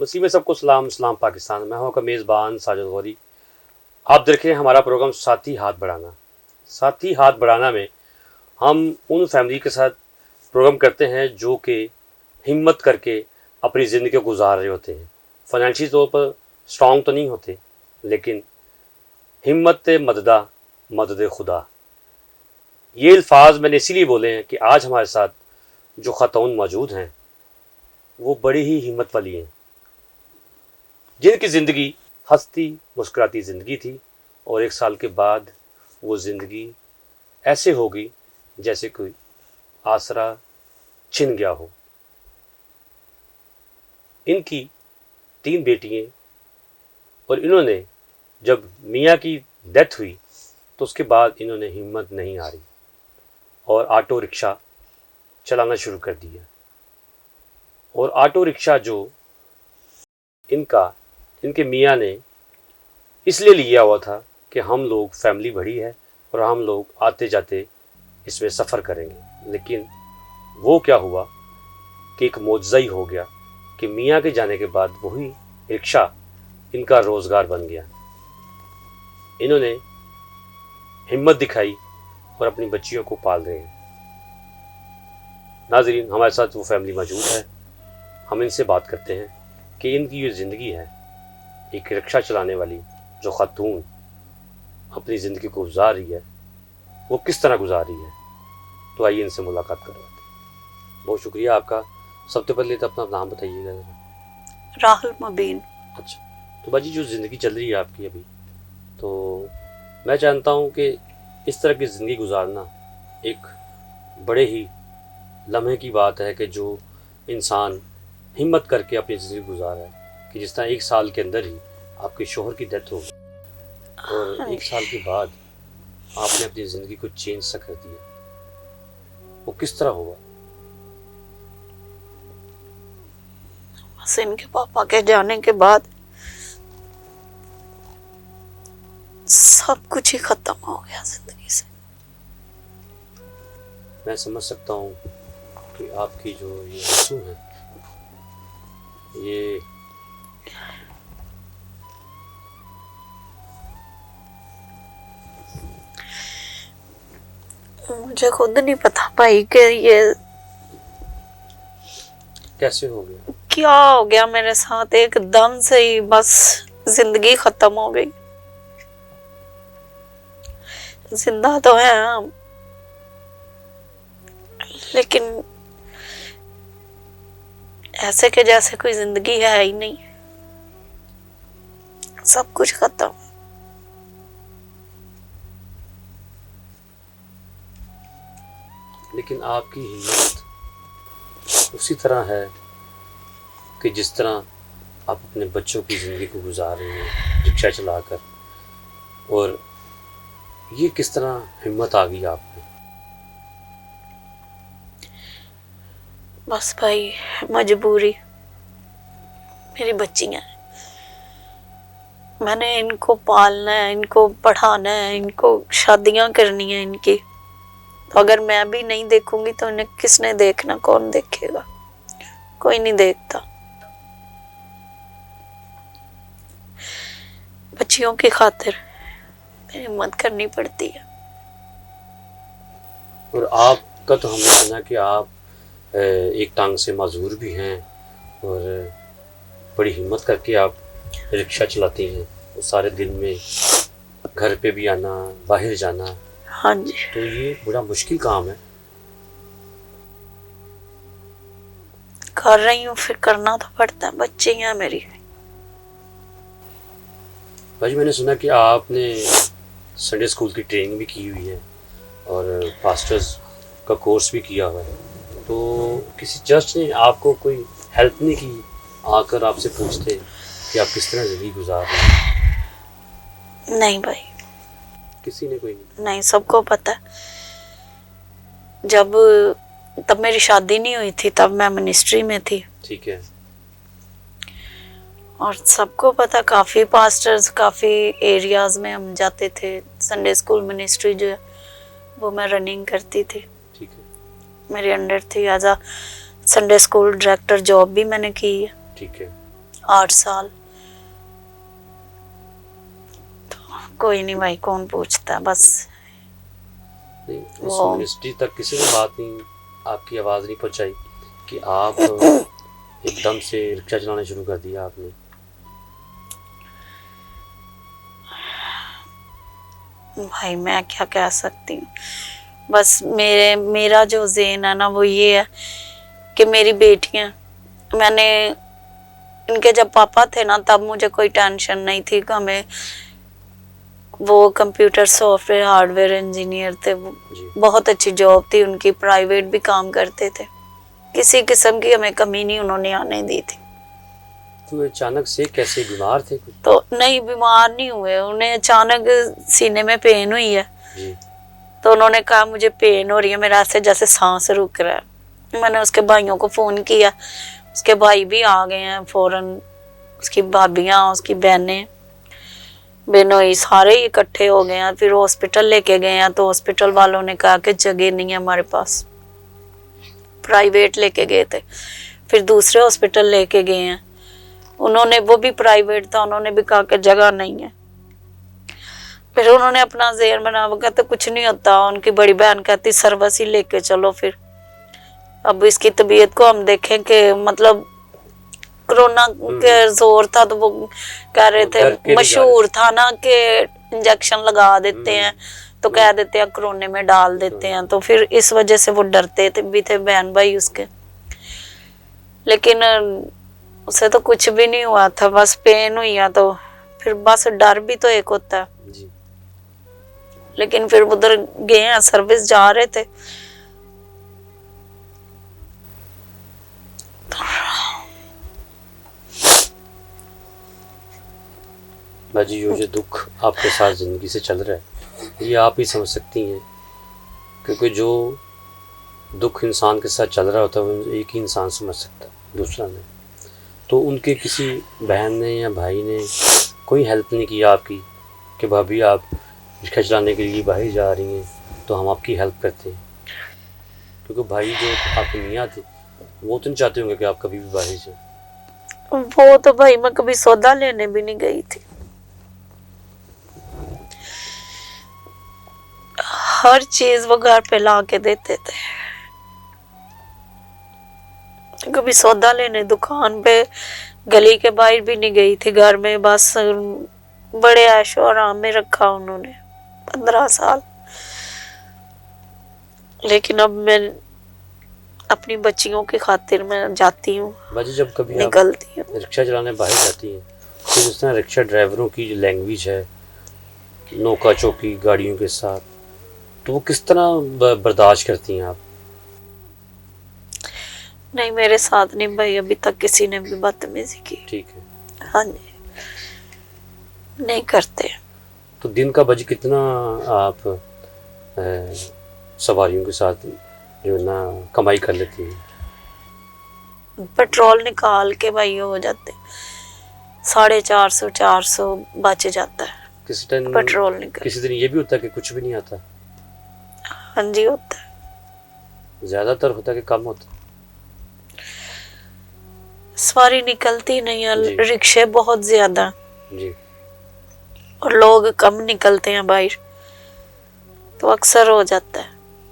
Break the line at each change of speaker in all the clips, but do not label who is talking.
मसीह में सबको सलाम सलाम पाकिस्तान। मैं हूं आपका मेज़बान साजिद गौरी। आप देख रहे हैं हमारा प्रोग्राम साथी हाथ बढ़ाना। साथी हाथ बढ़ाना में हम उन फैमिली के साथ प्रोग्राम करते हैं जो कि हिम्मत करके अपनी ज़िंदगी को गुजार रहे होते हैं। फाइनेंशियल तौर पर स्ट्रॉन्ग तो नहीं होते, लेकिन हिम्मत मददा मदद खुदा, ये अल्फाज मैंने इसीलिए बोले हैं कि आज हमारे साथ जो ख़ातून मौजूद हैं वो बड़ी ही हिम्मत वाली हैं, जिनकी ज़िंदगी हंसती मुस्कुराती ज़िंदगी थी और 1 साल के बाद वो ज़िंदगी ऐसे होगी जैसे कोई आसरा छिन गया हो। इनकी 3 बेटियां और इन्होंने जब मियाँ की डेथ हुई तो उसके बाद इन्होंने हिम्मत नहीं हारी और ऑटो रिक्शा चलाना शुरू कर दिया। और ऑटो रिक्शा जो इनके मियाँ ने इसलिए लिया हुआ था कि हम लोग फैमिली बड़ी है और हम लोग आते जाते इसमें सफ़र करेंगे। लेकिन वो क्या हुआ कि एक मौजज़ा ही हो गया कि मियाँ के जाने के बाद वही रिक्शा इनका रोज़गार बन गया। इन्होंने हिम्मत दिखाई और अपनी बच्चियों को पाल रहे हैं। नाज़रीन, हमारे साथ वो फैमिली मौजूद है। हम इनसे बात करते हैं कि इनकी जो ज़िंदगी है, एक रिक्शा चलाने वाली जो ख़ातून अपनी ज़िंदगी को गुजार रही है, वो किस तरह गुजार रही है। तो आइए इनसे मुलाकात करवाते हैं। बहुत शुक्रिया आपका। सबसे पहले तो अपना नाम बताइएगा ज़रा।
राहुल मुबीन।
अच्छा, तो बाजी जो ज़िंदगी चल रही है आपकी अभी, तो मैं जानता हूँ कि इस तरह की ज़िंदगी गुजारना एक बड़े ही लम्हे की बात है कि जो इंसान हिम्मत करके अपनी ज़िंदगी गुजार रहा है कि जिस तरह 1 साल के अंदर ही आपके शोहर की डेथ हो गई और 1 साल के बाद आपने अपनी ज़िंदगी को चेंज सा कर दिया, वो किस तरह हुआ?
बस इनके पापा के जाने के बाद सब कुछ ही खत्म हो गया जिंदगी से।
मैं समझ सकता हूँ कि आपकी जो ये आंसू हैं, ये
मुझे खुद नहीं पता भाई कि ये
कैसे हो गया,
क्या हो गया मेरे साथ। एकदम से ही बस जिंदगी खत्म हो गई। जिंदा तो है हम, लेकिन ऐसे के जैसे कोई जिंदगी है ही नहीं। सब कुछ खत्म।
लेकिन आपकी हिम्मत उसी तरह है कि जिस तरह आप अपने बच्चों की ज़िंदगी को गुजार रही हैं रिक्शा चलाकर। और ये किस तरह हिम्मत आ गई आप में?
बस भाई मजबूरी। मेरी बच्चियां हैं, मैंने इनको पालना है, इनको पढ़ाना है, इनको शादियां करनी है इनकी। तो अगर मैं भी नहीं देखूंगी तो इन्हें किसने देखना? कौन देखेगा? कोई नहीं देखता। बच्चियों की खातिर हिम्मत करनी पड़ती है।
और आपका तो हमने सुना कि आप एक टांग से माजूर भी हैं और बड़ी हिम्मत करके आप रिक्शा चलाती हैं। वो सारे दिन में घर पे भी आना, बाहर जाना।
हाँ जी।
तो ये बड़ा मुश्किल काम है।
कर रही हूँ, फिर करना तो पड़ता है, बच्चे हैं मेरी।
भाजी, मैंने सुना कि आपने संडे स्कूल की ट्रेनिंग भी की हुई है और पास्टर्स का कोर्स भी किया हुआ है। तो किसी चर्च ने आपको कोई हेल्प नहीं की, आकर आपसे पूछते कि आप किस तरह ज़िंदगी गुजार रहे हैं?
नहीं भाई,
किसी ने कोई
नहीं। सबको पता है, तब मेरी शादी नहीं हुई थी, तब मैं मिनिस्ट्री में थी।
ठीक है।
और सबको पता, काफ़ी पास्टर्स, काफ़ी एरियाज़ में हम जाते थे। संडे स्कूल मिनिस्ट्री जो है वो मैं रनिंग करती थी।
ठीक है।
मेरे अंडर थी as a Sunday school director, job भी मैंने की है।
ठीक है।
8 साल। तो कोई नहीं भाई, कौन पूछता, बस
नहीं, इस
वो
मिनिस्ट्री तक किसी ने बात नहीं, आपकी आवाज़ नहीं पहुंचाई कि आप एकदम से रिक्शा चलाना शुरू कर दिया आपने?
भाई मैं क्या कह सकती हूँ, बस मेरा जो ज़हन है ना वो ये है कि मेरी बेटियां, मैंने इनके जब पापा थे ना तब मुझे कोई टेंशन नहीं थी कि हमें, वो कंप्यूटर सॉफ्टवेयर हार्डवेयर इंजीनियर थे, वो
जी।
बहुत अच्छी जॉब थी उनकी, प्राइवेट भी काम करते थे, किसी किस्म की हमें कमी नहीं उन्होंने आने दी थी।
तो अचानक से कैसे, बीमार थे कुछ?
तो नहीं, बीमार नहीं हुए, उन्हें अचानक सीने में पेन हुई है।
जी।
तो उन्होंने कहा मुझे पेन हो रही है, मेरा ऐसे जैसे सांस रुक रहा है। मैंने उसके भाइयों को फ़ोन किया, उसके भाई भी आ गए हैं फौरन, उसकी भाभियाँ, उसकी बहनें, बेनोई सारे ही इकट्ठे हो गए हैं। फिर हॉस्पिटल लेके गए हैं, तो हॉस्पिटल वालों ने कहा कि जगह नहीं है हमारे पास, प्राइवेट लेके गए थे। फिर दूसरे हॉस्पिटल लेके गए हैं, उन्होंने, वो भी प्राइवेट था, उन्होंने भी कहा कि जगह नहीं है। फिर उन्होंने अपना ज़हन बना, वो कहते कुछ नहीं होता। उनकी बड़ी बहन कहती सर्विस ही लेके चलो। फिर अब इसकी तबीयत को हम देखें कि मतलब कोरोना के जोर था, तो वो कह रहे थे, मशहूर था ना कि इंजेक्शन लगा देते हैं, तो कह देते हैं कोरोना में डाल देते हैं, तो फिर इस वजह से वो डरते थे भी थे बहन भाई उसके। लेकिन उसे तो कुछ भी नहीं हुआ था, बस पेन हुई है, तो फिर बस डर भी तो एक होता है
जी।
लेकिन फिर उधर गए हैं, सर्विस जा रहे थे।
बाजी, ये जो दुख आपके साथ ज़िंदगी से चल रहा है, ये आप ही समझ सकती हैं, क्योंकि जो दुख इंसान के साथ चल रहा होता है वो एक ही इंसान समझ सकता है, दूसरा नहीं। तो उनके किसी बहन ने या भाई ने कोई हेल्प नहीं किया आपकी कि भाभी आप रिक्शा चलाने के लिए बाहर जा रही हैं तो हम आपकी हेल्प करते हैं? क्योंकि भाई जो आपके मियाँ थे वो तो नहीं चाहते होंगे कि आप कभी भी बाहर जाए।
वो तो भाई, मैं कभी सौदा लेने भी नहीं गई थी, हर चीज वो घर पे ला के देते थे। कभी सौदा लेने दुकान पे गली के बाहर भी नहीं गई थी, घर में बस बड़े ऐशो आराम में रखा उन्होंने 15 साल। लेकिन अब मैं अपनी बच्चियों की खातिर मैं जाती हूँ,
बाजी, जब कभी
निकलती हूँ,
रिक्शा चलाने बाहर जाती हैं तो जिस तरह रिक्शा ड्राइवरों की जो लैंग्वेज है, नौका चौकी गाड़ियों के साथ, तो वो किस तरह बर्दाश्त करती हैं आप?
नहीं मेरे साथ नहीं भाई, अभी तक किसी ने भी बदतमीजी की।
ठीक है।
हाँ जी, नहीं करते।
तो दिन का बाजी कितना आप सवारियों के साथ जो ना कमाई कर लेती हैं?
पेट्रोल निकाल के भाई हो जाते 450 400 बच जाता है
किसी दिन
पेट्रोल निकाल।
किसी दिन ये भी होता है कि कुछ भी नहीं आता?
हाँ जी होता है,
ज़्यादातर होता है कि कम होता है?
सवारी निकलती नहीं है,
जी।
रिक्शे बहुत ज्यादा
जी।
और लोग कम निकलते हैं बाहर, तो अक्सर हो जाता है।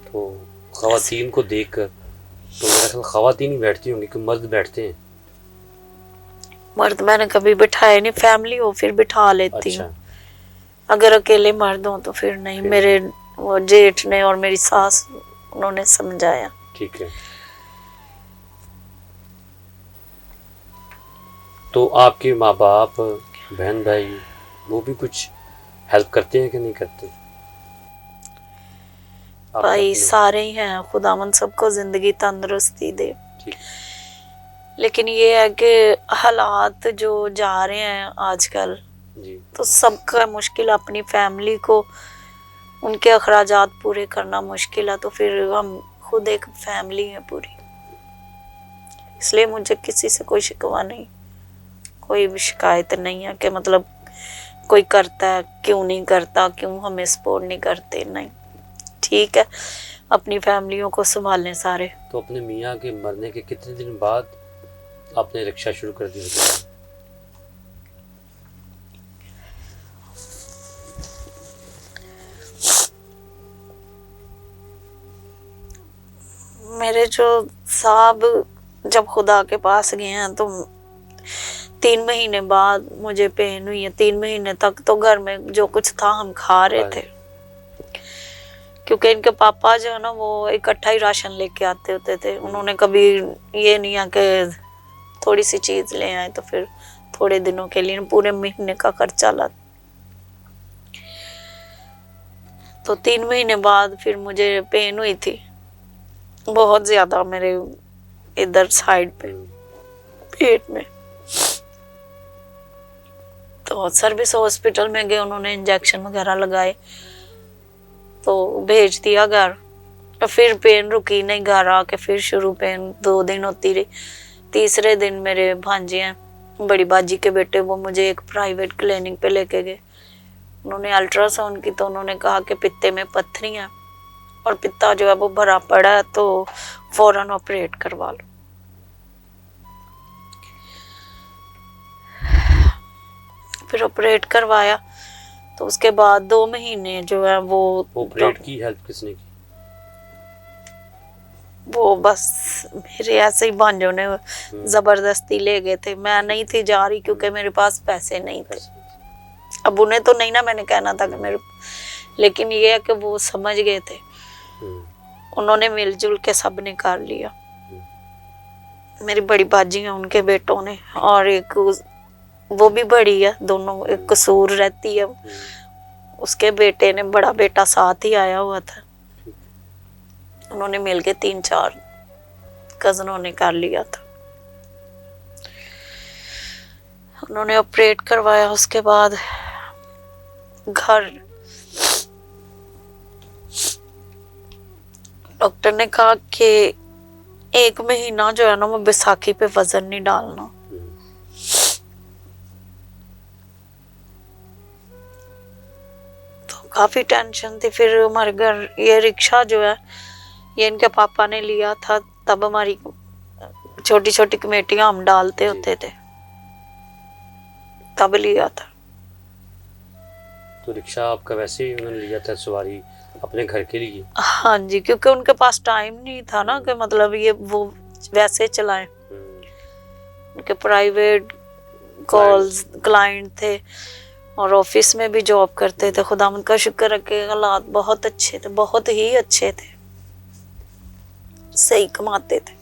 तो ख़वातीन को देखकर तो मेरा ख्याल ख़वातीन ही बैठती होंगी कि मर्द बैठते हैं?
मर्द मैंने कभी बिठाए नहीं, फैमिली हो फिर बिठा लेती हूँ।
अच्छा।
अगर अकेले मर्द हो तो फिर नहीं,
फिर
मेरे वो जेठ ने और मेरी सास, उन्होंने समझाया।
ठीक है। तो आपके माँ बाप, बहन भाई, वो भी कुछ हेल्प करते हैं कि नहीं करते?
भाई सारे ही हैं, खुदावन सबको जिंदगी तंदुरुस्ती दे।
ठीक।
लेकिन ये है कि हालात जो जा रहे हैं आजकल,
जी।
तो सबका मुश्किल, अपनी फैमिली को उनके अखराजात पूरे करना मुश्किल है, तो फिर हम खुद एक फैमिली है पूरी, इसलिए मुझे किसी से कोई शिकवा नहीं, कोई भी शिकायत नहीं है कि मतलब कोई करता है क्यों नहीं करता, क्यों हमें सपोर्ट नहीं करते, नहीं, ठीक है, अपनी फैमिलियों को संभालें सारे।
तो अपने मियाँ के मरने के कितने दिन बाद आपने रिक्शा शुरू कर दी?
मेरे जो साहब जब खुदा के पास गए हैं तो 3 महीने बाद मुझे पेन हुई है। 3 महीने तक तो घर में जो कुछ था हम खा रहे थे, क्योंकि इनके पापा जो है ना वो इकट्ठा ही राशन लेके आते होते थे। उन्होंने कभी ये नहीं है कि थोड़ी सी चीज ले आए तो फिर थोड़े दिनों के लिए, पूरे महीने का खर्चा ला। तो 3 महीने बाद फिर मुझे पेन हुई थी बहुत ज्यादा, मेरे इधर साइड पे पेट में। तो सर्विस हॉस्पिटल में गए, उन्होंने इंजेक्शन वगैरह लगाए तो भेज दिया घर। तो फिर पेन रुकी नहीं, घर आके फिर शुरू पेन 2 दिन होती रही। तीसरे दिन मेरे भांजे हैं, बड़ी बाजी के बेटे, वो मुझे एक प्राइवेट क्लिनिक पे लेके गए। उन्होंने अल्ट्रासाउंड की तो उन्होंने कहा कि पित्ते में पत्थरी है और पित्ता जो है वो भरा पड़ा है, तो फौरन ऑपरेट करवा लो। फिर ऑपरेट करवाया तो उसके बाद 2 महीने जो है वो
ऑपरेट की हेल्प किसने की?
वो बस मेरे ऐसे ही भांजों ने जबरदस्ती ले गए थे। मैं नहीं थी जा रही क्योंकि मेरे पास पैसे नहीं थे। अब उन्हें तो नहीं ना मैंने कहना था कि मेरे, लेकिन ये है कि वो समझ गए थे। उन्होंने मिलजुल के सब ने कर लिया। मेरी बड़ी बाजी है, उनके बेटों ने, और एक वो भी बड़ी है, दोनों एक कसूर रहती है, उसके बेटे ने, बड़ा बेटा साथ ही आया हुआ था। उन्होंने मिलके 3-4 कजनों ने कर लिया था। उन्होंने ऑपरेट करवाया। उसके बाद घर डॉक्टर ने कहा कि 1 महीना जो है ना वो बैसाखी पे वजन नहीं डालना। तो काफी टेंशन थी। फिर हमारे घर ये रिक्शा जो है ये इनके पापा ने लिया था, तब हमारी छोटी छोटी कमेटियां हम डालते होते थे, तब लिया था।
तो रिक्शा आपका वैसे ही उन्होंने लिया था सवारी अपने घर के लिए?
हाँ जी, क्योंकि उनके पास टाइम नहीं था ना कि मतलब ये वो वैसे चलाएं। उनके प्राइवेट कॉल्स क्लाइंट थे और ऑफिस में भी जॉब करते थे। खुदा उनका शुक्र है कि हालात बहुत अच्छे थे, बहुत ही अच्छे थे, सही कमाते थे।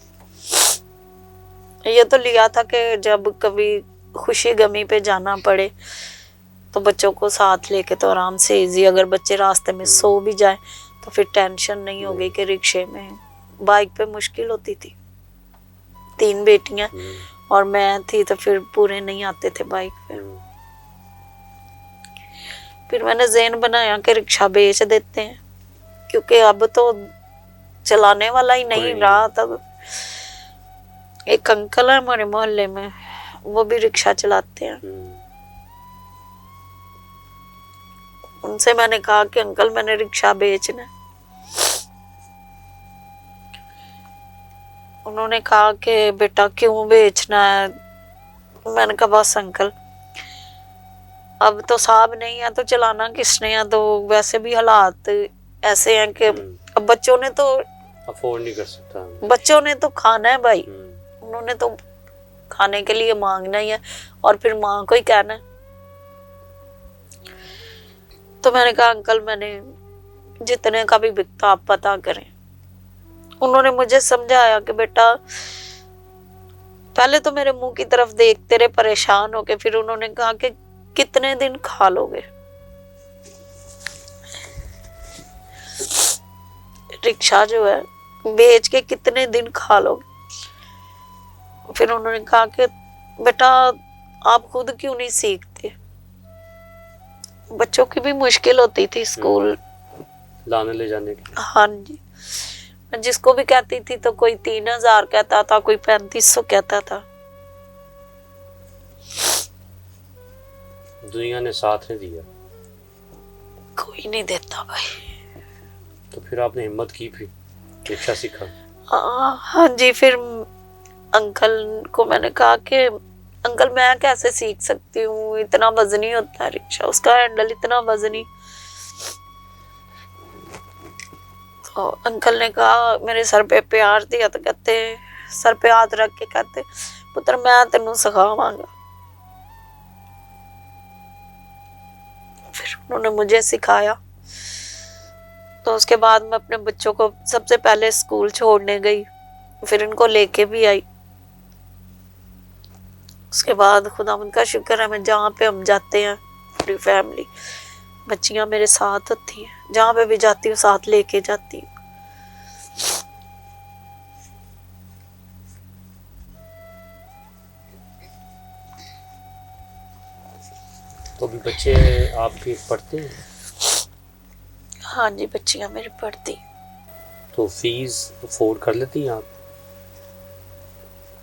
ये तो लिया था कि जब कभी खुशी गमी पे जाना पड़े तो बच्चों को साथ लेके तो आराम से इजी, अगर बच्चे रास्ते में सो भी जाए तो फिर टेंशन नहीं होगी कि रिक्शे में। बाइक पे मुश्किल होती थी, 3 बेटियां और मैं थी तो फिर पूरे नहीं आते थे बाइक पे। फिर मैंने ज़हन बनाया कि रिक्शा बेच देते हैं, क्योंकि अब तो चलाने वाला ही नहीं रहा। तब एक अंकल है हमारे मोहल्ले में, वो भी रिक्शा चलाते हैं। उनसे मैंने कहा कि अंकल मैंने रिक्शा बेचना है। उन्होंने कहा कि बेटा क्यों बेचना है? मैंने कहा बस अंकल अब तो साहब नहीं है तो चलाना किसने है, तो वैसे भी हालात ऐसे हैं कि अब बच्चों ने तो
अफोर्ड नहीं कर सकता,
बच्चों ने तो खाना है भाई, उन्होंने तो खाने के लिए मांगना ही है और फिर माँ को ही कहना है। तो मैंने कहा अंकल मैंने जितने का भी बिकता आप पता करें। उन्होंने मुझे समझाया कि बेटा पहले तो मेरे मुंह की तरफ देखते रहे परेशान होके, फिर उन्होंने कहा कि कितने दिन खा लोगे रिक्शा जो है बेच के, कितने दिन खा लोगे? फिर उन्होंने कहा कि बेटा आप खुद क्यों नहीं सीखते? बच्चों की भी मुश्किल होती थी स्कूल
लाने ले जाने की।
हाँ जी, मैं जिसको भी कहती थी तो कोई 3000 कहता था, कोई 3500 कहता था।
दुनिया ने साथ नहीं दिया,
कोई नहीं देता भाई।
तो फिर आपने हिम्मत की, फिर रिक्शा सीखा?
हाँ जी, फिर अंकल को मैंने कहा कि अंकल मैं कैसे सीख सकती हूँ, इतना वजनी होता है रिक्शा, उसका हैंडल इतना वजनी। और अंकल ने कहा, मेरे सर पे प्यार दिया तो कहते, सर पे हाथ रख के कहते, पुत्र मैं तेनू सिखावांगा। फिर उन्होंने मुझे सिखाया। तो उसके बाद मैं अपने बच्चों को सबसे पहले स्कूल छोड़ने गई, फिर इनको लेके भी आई। उसके बाद खुदावंद का शुक्र है, मैं जहाँ पे हम जाते हैं पूरी फैमिली, बच्चियां मेरे साथ होती हैं, जहाँ पे भी जाती हूँ साथ लेके जाती हूँ।
तो अभी बच्चे आपके पढ़ते हैं?
हाँ जी, बच्चियां मेरी पढ़ती।
तो फीस अफोर्ड कर लेती हैं आप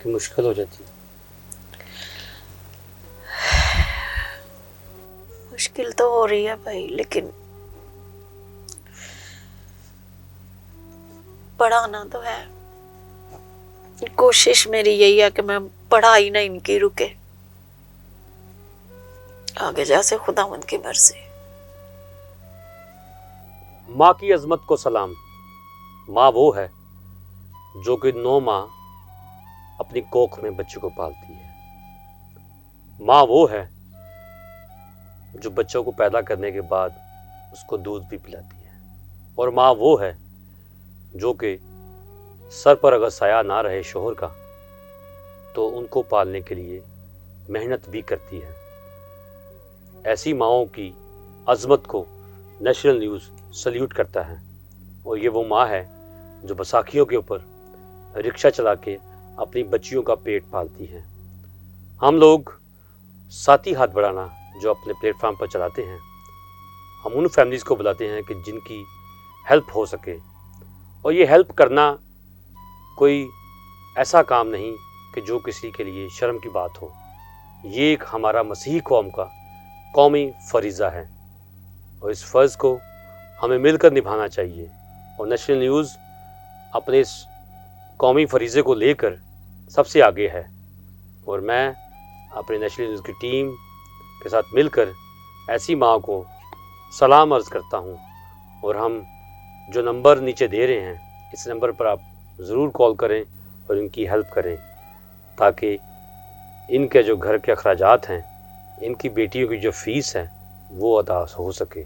कि मुश्किल हो जाती है?
मुश्किल तो हो रही है भाई, लेकिन पढ़ाना तो है। कोशिश मेरी यही है कि मैं पढ़ाई ना इनकी रुके, आगे जैसे खुदावंद की मर्जी।
माँ की अजमत को सलाम। माँ वो है जो कि 9 माह अपनी कोख में बच्चे को पालती है। माँ वो है जो बच्चों को पैदा करने के बाद उसको दूध भी पिलाती है। और माँ वो है जो कि सर पर अगर साया ना रहे शोहर का तो उनको पालने के लिए मेहनत भी करती है। ऐसी माँओं की अजमत को नेशनल न्यूज़ सल्यूट करता है। और ये वो माँ है जो बैसाखियों के ऊपर रिक्शा चला के अपनी बच्चियों का पेट पालती है। हम लोग साथी हाथ बढ़ाना जो अपने प्लेटफार्म पर चलाते हैं, हम उन फैमिलीज़ को बुलाते हैं कि जिनकी हेल्प हो सके। और ये हेल्प करना कोई ऐसा काम नहीं कि जो किसी के लिए शर्म की बात हो। ये एक हमारा मसीही कौम का कौमी फरीज़ा है और इस फ़र्ज़ को हमें मिलकर निभाना चाहिए। और नेशनल न्यूज़ अपने इस कौमी फरीज़े को लेकर सबसे आगे है। और मैं अपने नेशनल न्यूज़ की टीम के साथ मिलकर ऐसी माँ को सलाम अर्ज़ करता हूँ। और हम जो नंबर नीचे दे रहे हैं, इस नंबर पर आप ज़रूर कॉल करें और इनकी हेल्प करें ताकि इनके जो घर के अखराजात हैं, इनकी बेटियों की जो फ़ीस है वो अदा हो सके।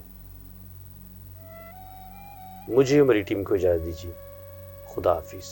मुझे मेरी टीम को इजाज़त दीजिए। खुदा हाफिज़।